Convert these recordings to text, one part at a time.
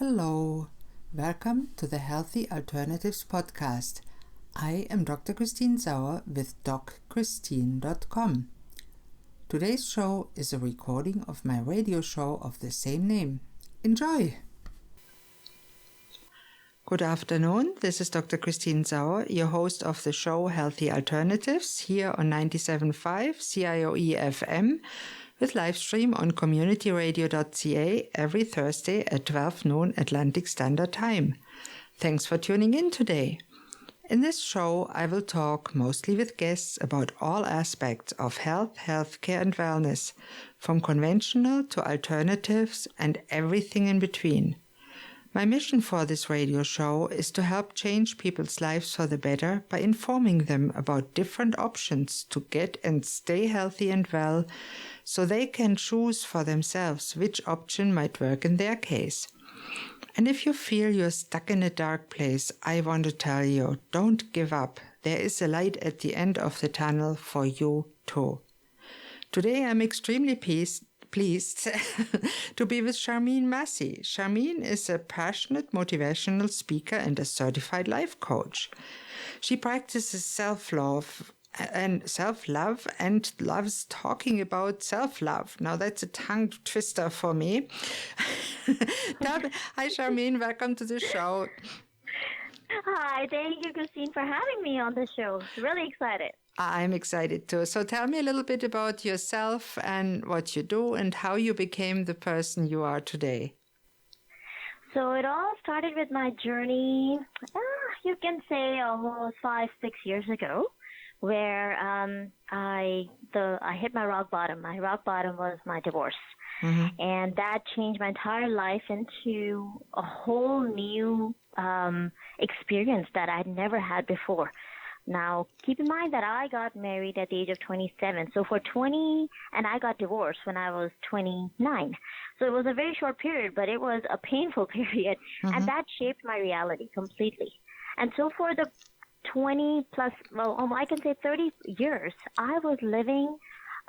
Hello, welcome to the Healthy Alternatives podcast. I am Dr. Christine Sauer with DocChristine.com. Today's show is a recording of my radio show of the same name. Enjoy! Good afternoon, this is Dr. Christine Sauer, your host of the show Healthy Alternatives here on 97.5 CIOE FM with live stream on communityradio.ca every Thursday at 12 noon Atlantic Standard Time. Thanks for tuning in today. In this show, I will talk mostly with guests about all aspects of health, healthcare and wellness, from conventional to alternatives and everything in between. My mission for this radio show is to help change people's lives for the better by informing them about different options to get and stay healthy and well, so they can choose for themselves which option might work in their case. And if you feel you're stuck in a dark place, I want to tell you, don't give up. There is a light at the end of the tunnel for you too. Today I'm extremely pleased to be with Sharmine Massey. Sharmine is a passionate motivational speaker and a certified life coach. She practices self-love and loves talking about self-love. Now that's a tongue twister for me. Hi Sharmine, welcome to the show. Hi, thank you, Christine, for having me on the show. Really excited. I'm excited too. So tell me a little bit about yourself and what you do and how you became the person you are today. So it all started with my journey, you can say almost 5-6 years ago, where I hit my rock bottom. My rock bottom was my divorce. Mm-hmm. And that changed my entire life into a whole new experience that I'd never had before. Now, keep in mind that I got married at the age of 27. So and I got divorced when I was 29. So it was a very short period, but it was a painful period. Mm-hmm. And that shaped my reality completely. And so for the 20 plus, I can say 30 years, I was living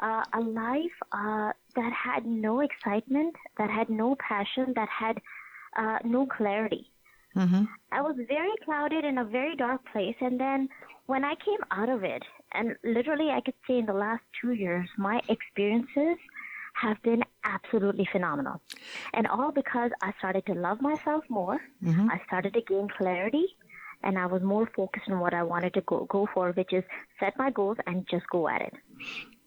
a life that had no excitement, that had no passion, that had no clarity. Mm-hmm. I was very clouded in a very dark place. And then when I came out of it, and literally I could say in the last 2 years, my experiences have been absolutely phenomenal. And all because I started to love myself more. Mm-hmm. I started to gain clarity. And I was more focused on what I wanted to go for, which is set my goals and just go at it.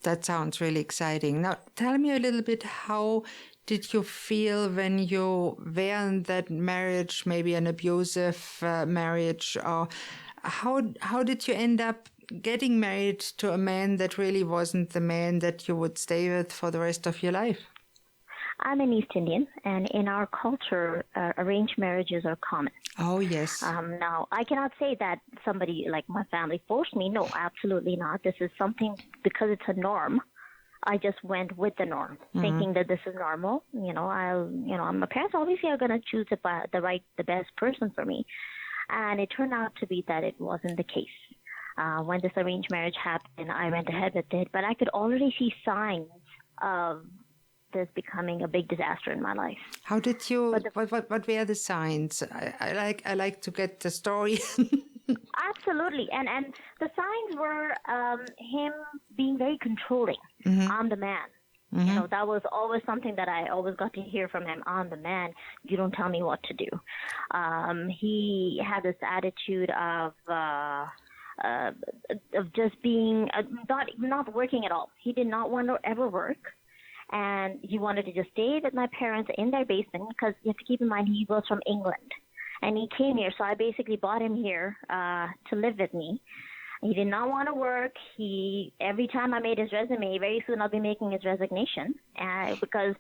That sounds really exciting. Now, tell me a little bit, how did you feel when you were in that marriage, maybe an abusive marriage, or how did you end up getting married to a man that really wasn't the man that you would stay with for the rest of your life? I'm an East Indian, and in our culture, arranged marriages are common. Oh, yes. Now, I cannot say that somebody like my family forced me. No, absolutely not. This is something, because it's a norm, I just went with the norm, mm-hmm. thinking that this is normal. My parents obviously are going to choose the best person for me. And it turned out to be that it wasn't the case. When this arranged marriage happened, I went ahead with it, but I could already see signs of this becoming a big disaster in my life. How did you? What were the signs? I like to get the story. Absolutely, and the signs were him being very controlling. Mm-hmm. I'm the man. Mm-hmm. That was always something that I always got to hear from him. I'm the man. You don't tell me what to do. He had this attitude of just being not working at all. He did not want to ever work. And he wanted to just stay with my parents in their basement, because you have to keep in mind he was from England. And he came here, so I basically brought him here to live with me. He did not want to work. Every time I made his resume, very soon I'll be making his resignation, because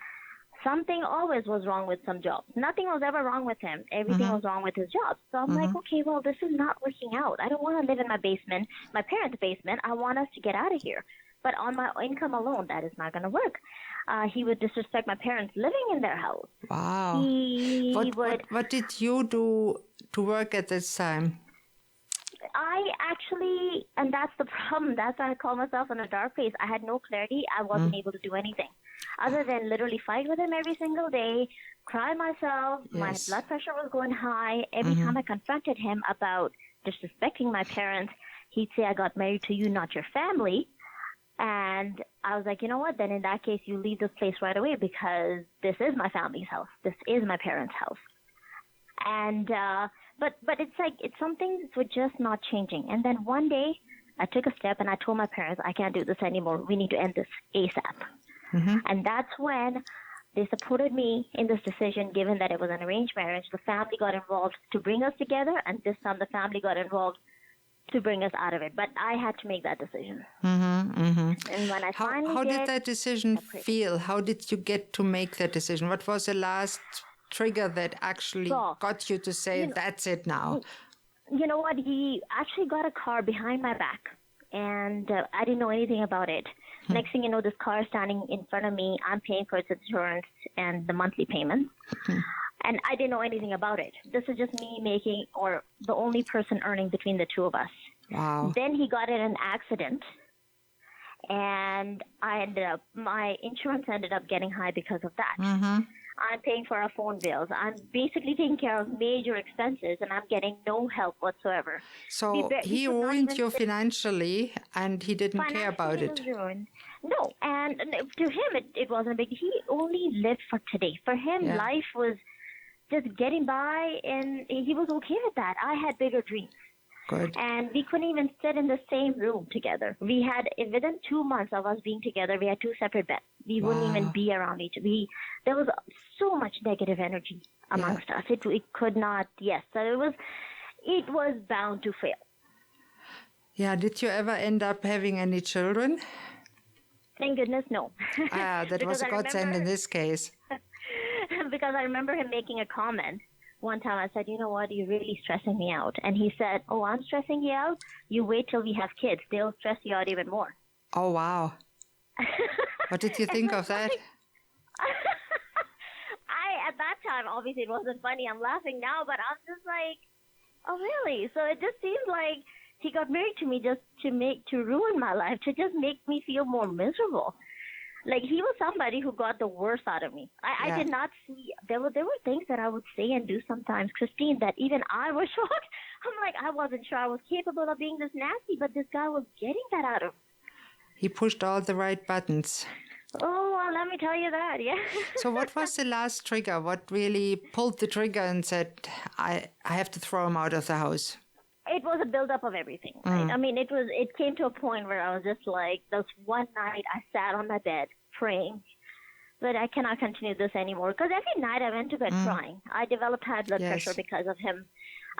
something always was wrong with some jobs. Nothing was ever wrong with him. Everything mm-hmm. was wrong with his job. So I'm mm-hmm. like, okay, well, this is not working out. I don't want to live in my basement, my parents' basement. I want us to get out of here. But on my income alone, that is not going to work. He would disrespect my parents living in their house. Wow. What did you do to work at this time? I actually, and that's the problem. That's why I call myself in a dark place. I had no clarity. I wasn't able to do anything. other than literally fight with him every single day, cry myself. My Yes. blood pressure was going high. Every time I confronted him about disrespecting my parents, he'd say, I got married to you, not your family. And I was like, you know what? Then in that case, you leave this place right away because this is my family's house. This is my parents' house. And but it's like some things were just not changing. And then one day, I took a step and I told my parents, I can't do this anymore. We need to end this ASAP. And that's when they supported me in this decision, given that it was an arranged marriage. The family got involved to bring us together, and this time the family got involved to bring us out of it. But I had to make that decision. And when I finally How did that decision feel? How did you get to make that decision? What was the last trigger that actually got you to say, that's it now? You know what? He actually got a car behind my back, and I didn't know anything about it. Next thing you know, this car is standing in front of me. I'm paying for its insurance and the monthly payments. And I didn't know anything about it. This is just me making, or the only person earning between the two of us. Wow. Then he got in an accident, and my insurance ended up getting high because of that. I'm paying for our phone bills. I'm basically taking care of major expenses, and I'm getting no help whatsoever. So he ruined you financially, and he didn't care about it. Ruined. No, and to him, it wasn't a big. He only lived for today. For him, life was just getting by, and he was okay with that. I had bigger dreams. Good. And we couldn't even sit in the same room together. We had, within 2 months of us being together, we had 2 separate beds. We wouldn't even be around each other. There was so much negative energy amongst us. It could not, so it was bound to fail. Yeah, did you ever end up having any children? Thank goodness, no. That was a godsend in this case. Because I remember him making a comment. One time I said, you know what, you're really stressing me out. And he said, oh, I'm stressing you out? You wait till we have kids. They'll stress you out even more. Oh, wow. What did you think of that? At that time, obviously it wasn't funny. I'm laughing now, but I'm just like, oh, really? So it just seems like he got married to me just to ruin my life, to just make me feel more miserable. Like, he was somebody who got the worst out of me. I did not see, there were things that I would say and do sometimes, Christine, that even I was shocked. I'm like, I wasn't sure I was capable of being this nasty, but this guy was getting that out of me. He pushed all the right buttons. Oh, well, let me tell you that, So what was the last trigger? What really pulled the trigger and said, I have to throw him out of the house? It was a buildup of everything, right? I mean, it came to a point where I was just like, this one night I sat on my bed praying, but I cannot continue this anymore. Because every night I went to bed crying. I developed high blood pressure because of him.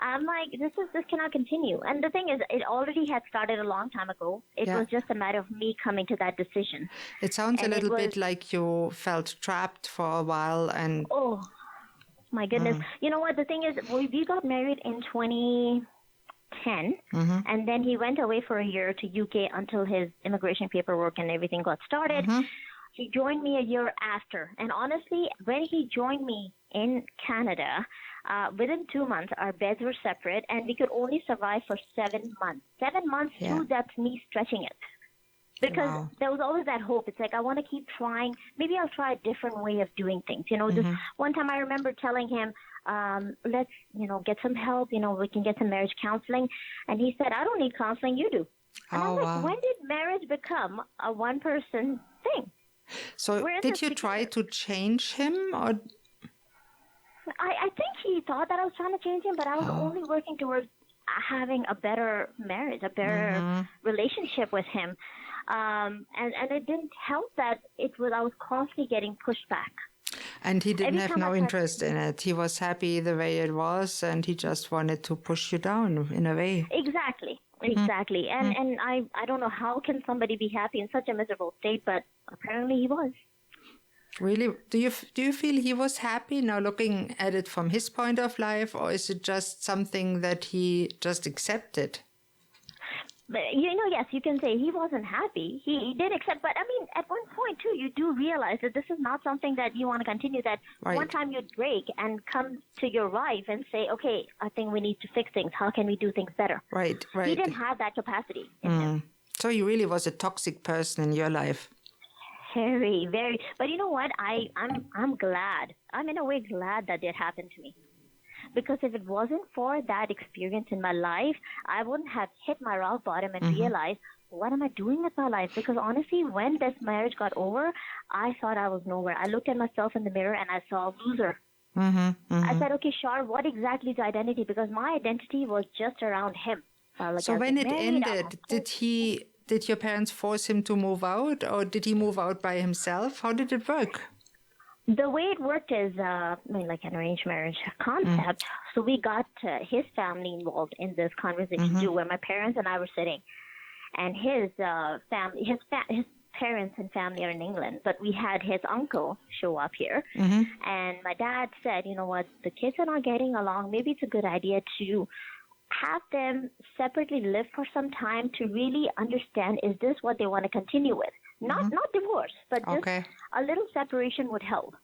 I'm like, this cannot continue. And the thing is, it already had started a long time ago. It was just a matter of me coming to that decision. It sounds a little bit like you felt trapped for a while and... Oh, my goodness. You know what? The thing is, we got married in 2010, and then he went away for a year to UK until his immigration paperwork and everything got started. He joined me a year after. And honestly, when he joined me in Canada, within 2 months, our beds were separate, and we could only survive for 7 months. 7 months, too, that's me stretching it. Because there was always that hope. It's like, I want to keep trying. Maybe I'll try a different way of doing things. You know, just one time I remember telling him, let's, get some help. We can get some marriage counseling. And he said, I don't need counseling. You do. And I'm like, when did marriage become a one-person thing? So did you try to change him? Or? I think he thought that I was trying to change him, but I was only working towards having a better marriage, a better relationship with him. And it didn't help that I was constantly getting pushed back. And he didn't have no interest in it. He was happy the way it was, and he just wanted to push you down in a way. Exactly. And I don't know how can somebody be happy in such a miserable state, but apparently he was. Really? Do you feel he was happy now looking at it from his point of life, or is it just something that he just accepted? But, yes, you can say he wasn't happy. He did accept, but I mean, at one point too, you do realize that this is not something that you want to continue, that one time you'd break and come to your wife and say, okay, I think we need to fix things. How can we do things better? Right. He didn't have that capacity in him. So he really was a toxic person in your life. Very, very. But you know what? I'm glad. I'm in a way glad that it happened to me. Because if it wasn't for that experience in my life, I wouldn't have hit my rock bottom and realized, what am I doing with my life? Because honestly, when this marriage got over, I thought I was nowhere. I looked at myself in the mirror and I saw a loser. I said, okay, Shar, what exactly is identity? Because my identity was just around him. So when it ended, did your parents force him to move out, or did he move out by himself? How did it work? The way it worked is, like an arranged marriage concept. So we got his family involved in this conversation too, where my parents and I were sitting, and his family, his parents and family are in England, but we had his uncle show up here, and my dad said, you know what, the kids are not getting along. Maybe it's a good idea to have them separately live for some time to really understand, is this what they want to continue with? Not divorce, but just a little separation would help.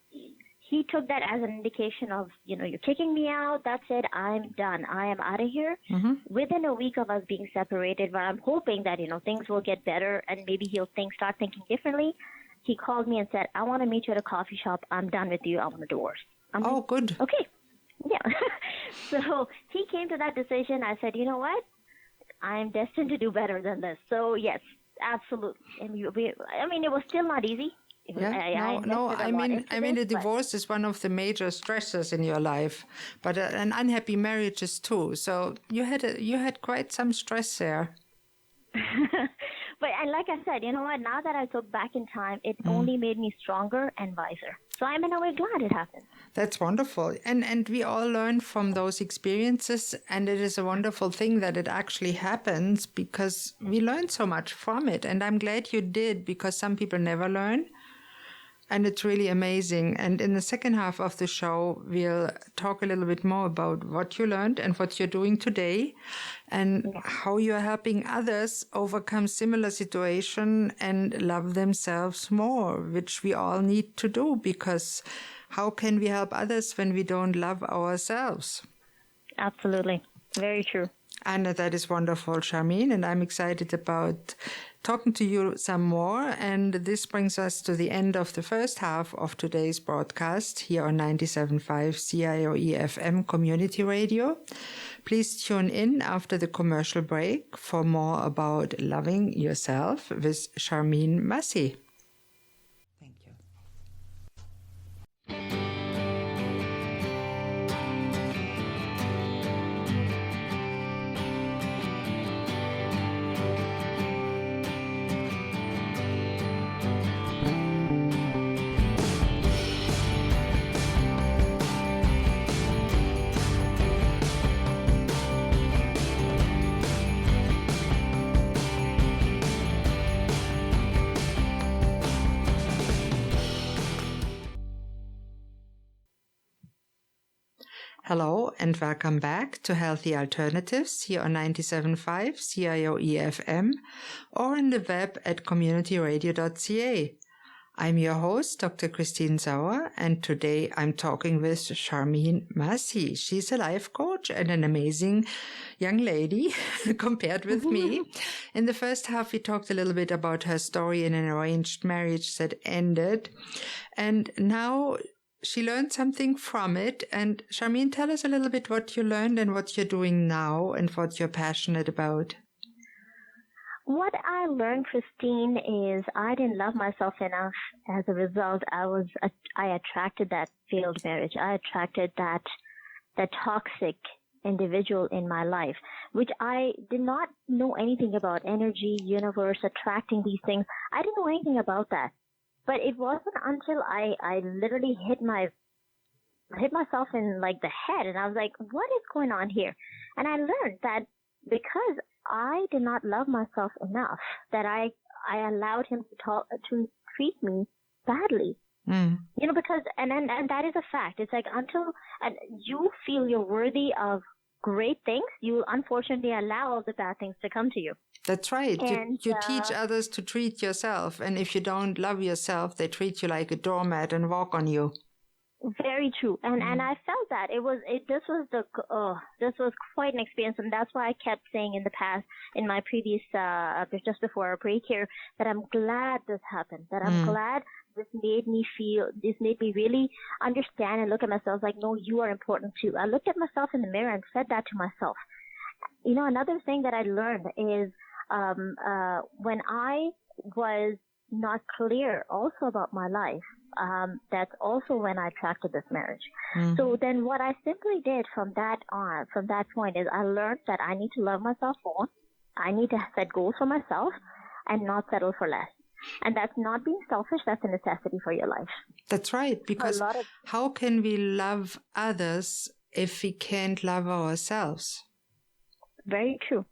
He took that as an indication of, you're kicking me out. That's it. I'm done. I am out of here. Within a week of us being separated, but I'm hoping that, things will get better and maybe he'll start thinking differently. He called me and said, I want to meet you at a coffee shop. I'm done with you. I want a divorce. Good. Okay. Yeah. So he came to that decision. I said, you know what? I'm destined to do better than this. So yes, absolutely. And it was still not easy. A divorce is one of the major stressors in your life, but an unhappy marriage is too. So you had quite some stress there. But and like I said, you know what? Now that I look back in time, it only made me stronger and wiser. So I'm in a way glad it happened. That's wonderful. And we all learn from those experiences. And it is a wonderful thing that it actually happens because we learn so much from it. And I'm glad you did, because some people never learn. And it's really amazing. And in the second half of the show, we'll talk a little bit more about what you learned and what you're doing today and how you're helping others overcome similar situation and love themselves more, which we all need to do, because how can we help others when we don't love ourselves? Absolutely. Very true. And that is wonderful, Sharmine, and I'm excited about talking to you some more. And this brings us to the end of the first half of today's broadcast here on 97.5 CIOE FM Community Radio. Please tune in after the commercial break for more about loving yourself with Sharmine Massey. Thank you. Hello and welcome back to Healthy Alternatives here on 97.5 CIOE FM or on the web at communityradio.ca. I'm your host, Dr. Christine Sauer, and today I'm talking with Sharmine Massey. She's a life coach and an amazing young lady compared with me. In the first half, we talked a little bit about her story in an arranged marriage that ended, and now she learned something from it. And Sharmine, tell us a little bit what you learned and what you're doing now and what you're passionate about. What I learned, Christine, is I didn't love myself enough. As a result, I attracted that failed marriage. I attracted that toxic individual in my life, which I did not know anything about energy, universe, attracting these things. I didn't know anything about that. But it wasn't until I literally hit myself in like the head, and I was like, what is going on here? And I learned that because I did not love myself enough, that I allowed him to treat me badly. Because and that is a fact. It's like until you feel you're worthy of great things, you unfortunately allow all the bad things to come to you. That's right. And, you teach others to treat yourself. And if you don't love yourself, they treat you like a doormat and walk on you. Very true, and I felt that this was quite an experience, and that's why I kept saying in the past, in my previous just before our break here, that I'm glad this happened. That I'm glad this made me really understand and look at myself like, no, you are important too. I looked at myself in the mirror and said that to myself. You know, another thing that I learned is when I was not clear also about my life. That's also when I attracted this marriage. So then what I simply did from that point is I learned that I need to love myself more. I need to set goals for myself and not settle for less. And that's not being selfish. That's a necessity for your life. That's right. Because how can we love others if we can't love ourselves? Very true.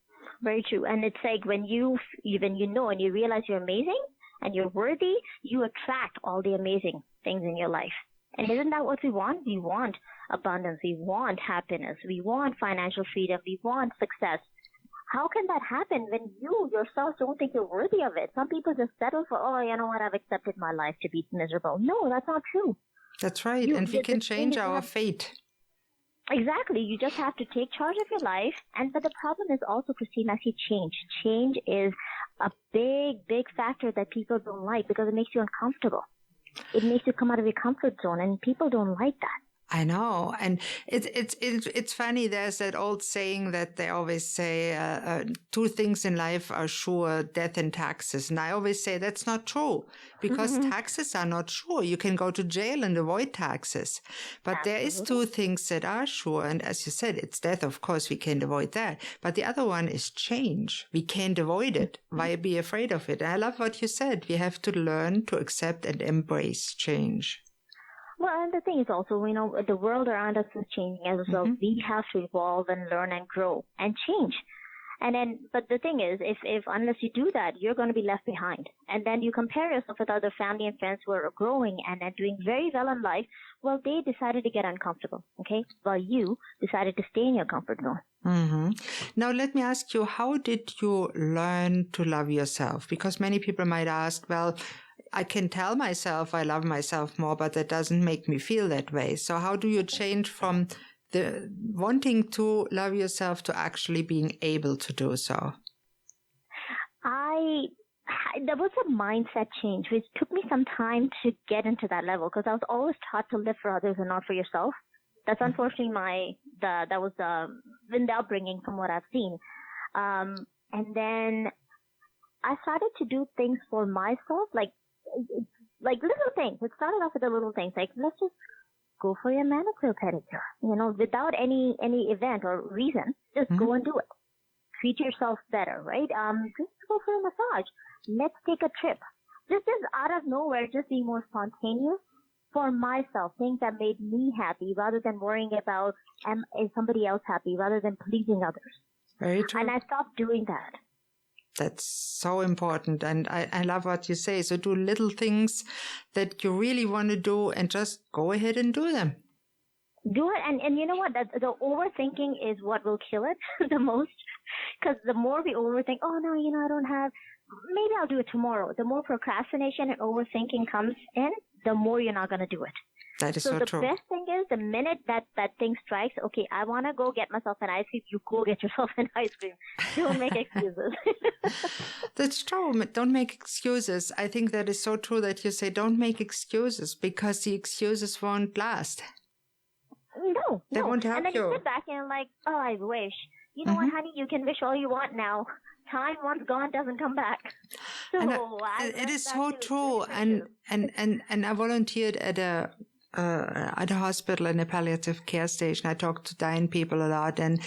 Very true. And it's like when you know and you realize you're amazing, and you're worthy, you attract all the amazing things in your life. And isn't that what we want? We want abundance. We want happiness. We want financial freedom. We want success. How can that happen when you yourself don't think you're worthy of it? Some people just settle for, oh, you know what, I've accepted my life to be miserable. No, that's not true. That's right. And we can change our fate. Exactly. You just have to take charge of your life. But the problem is also, Christine, I see change. Change is a big factor that people don't like because it makes you uncomfortable. It makes you come out of your comfort zone, and people don't like that. I know. And it's funny. There's that old saying that they always say, two things in life are sure, death and taxes. And I always say that's not true because taxes are not sure. You can go to jail and avoid taxes. But there is two things that are sure. And as you said, it's death. Of course, we can't avoid that. But the other one is change. We can't avoid it. Why be afraid of it? I love what you said. We have to learn to accept and embrace change. Well, and the thing is also, you know, the world around us is changing as well. We have to evolve and learn and grow and change. And then, but the thing is, if unless you do that, you're going to be left behind. And then you compare yourself with other family and friends who are growing and are doing very well in life. Well, they decided to get uncomfortable, okay? While you decided to stay in your comfort zone. Now, let me ask you, how did you learn to love yourself? Because many people might ask, well, I can tell myself I love myself more, but that doesn't make me feel that way. So how do you change from the wanting to love yourself to actually being able to do so? There was a mindset change, which took me some time to get into that level because I was always taught to live for others and not for yourself. That's unfortunately that was in the upbringing from what I've seen. And then I started to do things for myself, like little things. It started off with the little things, like let's just go for your manicure, pedicure, you know, without any event or reason. Just go and do it. Treat yourself better, right? Just go for a massage. Let's take a trip. Just out of nowhere, just be more spontaneous for myself. Things that made me happy rather than worrying about is somebody else happy rather than pleasing others. Very true. And I stopped doing that. That's so important. And I love what you say. So do little things that you really want to do and just go ahead and do them. Do it. And you know what? The overthinking is what will kill it the most. Because the more we overthink, oh, no, you know, I don't have, maybe I'll do it tomorrow. The more procrastination and overthinking comes in, the more you're not going to do it. That is so true. So the best thing is the minute that thing strikes, okay, I want to go get myself an ice cream, you go get yourself an ice cream. Don't make excuses. That's true. Don't make excuses. I think that is so true that you say don't make excuses because the excuses won't last. No. They won't help you. And then you sit back and like, oh, I wish. You know what, honey? You can wish all you want now. Time once gone doesn't come back. So it is so true. And I volunteered at a hospital in a palliative care station. I talked to dying people a lot, and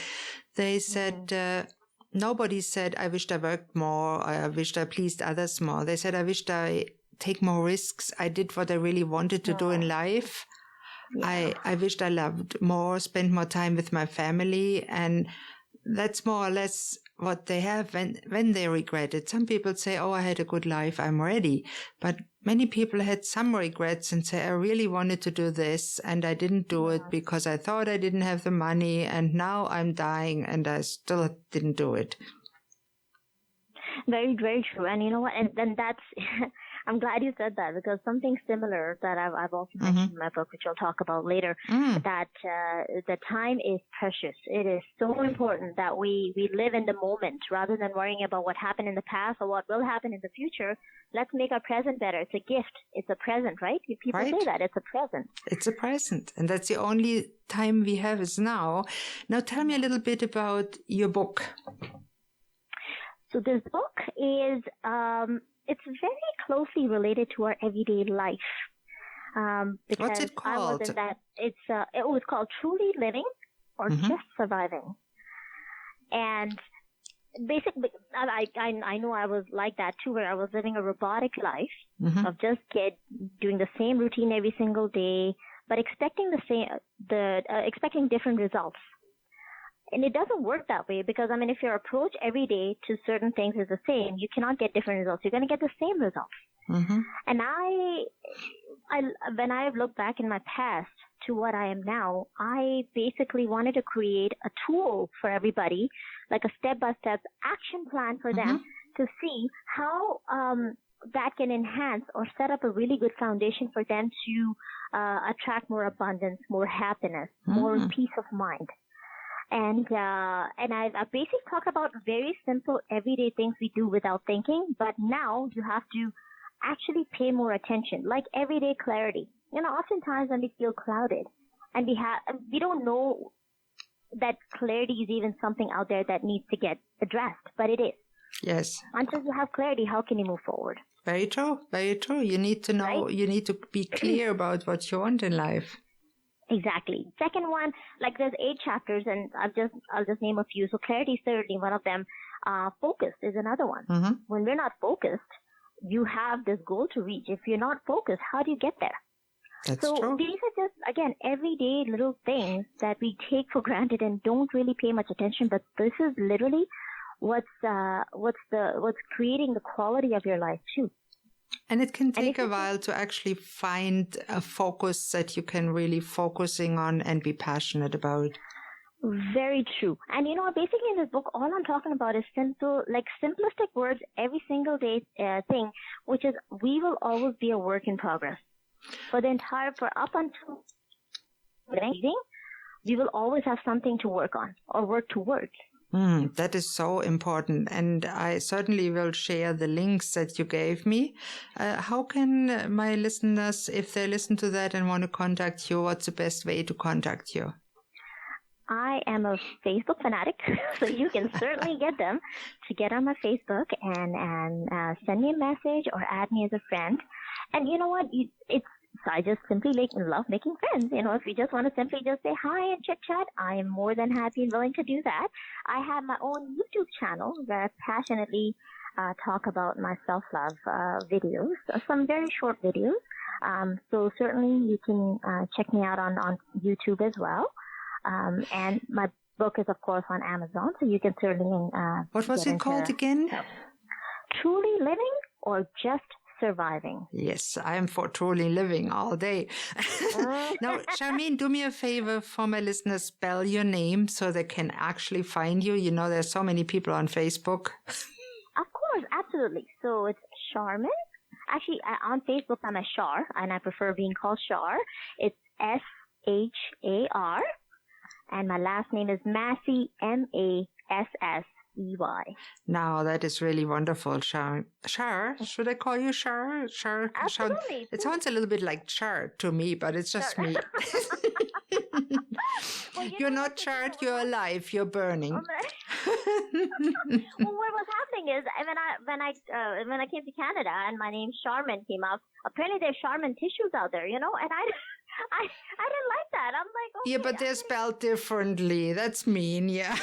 they said, nobody said, I wished I worked more, or I wished I pleased others more. They said, I wished I take more risks. I did what I really wanted to do in life. Yeah. I wished I loved more, spent more time with my family, and that's more or less what they have when they regret it. Some people say, oh, I had a good life, I'm ready. But many people had some regrets and say, I really wanted to do this and I didn't do it because I thought I didn't have the money and now I'm dying and I still didn't do it. Very, very true. And you know what? And then that's, I'm glad you said that, because something similar that I've also mentioned in my book, which I'll talk about later, that the time is precious. It is so important that we live in the moment rather than worrying about what happened in the past or what will happen in the future. Let's make our present better. It's a gift. It's a present, right? People say that. It's a present. It's a present. And that's the only time we have is now. Now tell me a little bit about your book. So this book is, it's very closely related to our everyday life. Because what's it called? I was in that, it was called Truly Living or Just Surviving. And basically, I know I was like that too, where I was living a robotic life of just doing the same routine every single day, but expecting expecting different results. And it doesn't work that way, because, I mean, if your approach every day to certain things is the same, you cannot get different results. You're going to get the same results. And when I look back in my past to what I am now, I basically wanted to create a tool for everybody, like a step-by-step action plan for them to see how that can enhance or set up a really good foundation for them to attract more abundance, more happiness, more peace of mind. And I basically talk about very simple everyday things we do without thinking, but now you have to actually pay more attention, like everyday clarity. You know, oftentimes when we feel clouded and we don't know that clarity is even something out there that needs to get addressed, but it is. Yes. Until you have clarity, how can you move forward? Very true. Very true. You need to know, right? You need to be clear about what you want in life. Exactly. Second one, like there's 8 chapters, and I'll just name a few. So clarity is certainly one of them. Focused is another one. When we're not focused, you have this goal to reach. If you're not focused, how do you get there? That's so true. These are just, again, everyday little things that we take for granted and don't really pay much attention. But this is literally what's creating the quality of your life too. And it can take a while to actually find a focus that you can really focusing on and be passionate about. Very true. And you know, basically in this book, all I'm talking about is simple, like simplistic words every single day thing, which is we will always be a work in progress. For up until we will always have something to work on or work towards. That is so important. And I certainly will share the links that you gave me. How can my listeners, if they listen to that and want to contact you, what's the best way to contact you? I am a Facebook fanatic, so you can certainly get them to get on my Facebook and send me a message or add me as a friend. And you know what? I just simply love making friends. You know, if you just want to simply just say hi and chit chat, I am more than happy and willing to do that. I have my own YouTube channel where I passionately talk about my self-love videos, some very short videos. So certainly you can check me out on YouTube as well. And my book is, of course, on Amazon, so you can certainly what was it called again? Truly Living or Just Surviving. Yes, I am for truly living all day. Now, Sharmine, do me a favor for my listeners, spell your name so they can actually find you. You know, there's so many people on Facebook. Of course, absolutely. So it's Sharmine. Actually, on Facebook, I'm a Shar, and I prefer being called Shar. It's Shar. And my last name is Massey, Massey. Now, that is really wonderful, Shar. Shar? Should I call you Shar? Shar? Absolutely. It sounds a little bit like char to me, but it's just me. Well, you're not charred, you're alive, you're burning. Well, what was happening is when I came to Canada and my name Sharmine came up, apparently there's Charmin tissues out there, you know, and I didn't like that. I'm like, okay, yeah, but they're spelled differently. That's mean, yeah.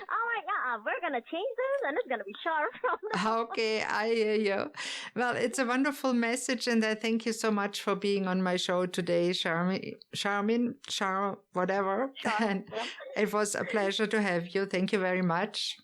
I'm like, we're gonna change this, and it's gonna be Char from now. Okay, I hear you. Well, it's a wonderful message, and I thank you so much for being on my show today, Sharmine, whatever. Char. And it was a pleasure to have you. Thank you very much.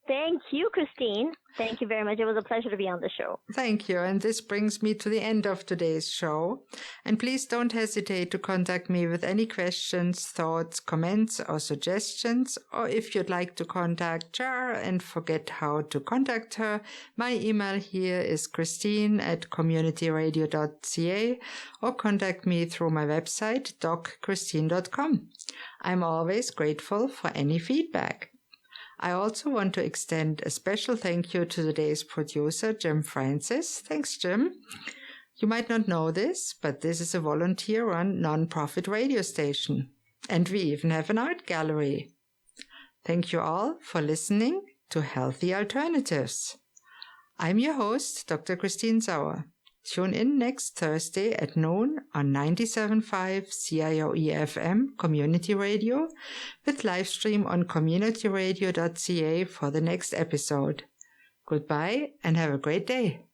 Thank you, Christine. Thank you very much. It was a pleasure to be on the show. Thank you. And this brings me to the end of today's show. And please don't hesitate to contact me with any questions, thoughts, comments, or suggestions. Or if you'd like to contact Jar and forget how to contact her, my email here is christine@communityradio.ca, or contact me through my website, docchristine.com. I'm always grateful for any feedback. I also want to extend a special thank you to today's producer, Jim Francis. Thanks, Jim. You might not know this, but this is a volunteer-run non-profit radio station. And we even have an art gallery. Thank you all for listening to Healthy Alternatives. I'm your host, Dr. Christine Sauer. Tune in next Thursday at noon on 97.5 CIOE FM Community Radio with live stream on communityradio.ca for the next episode. Goodbye and have a great day.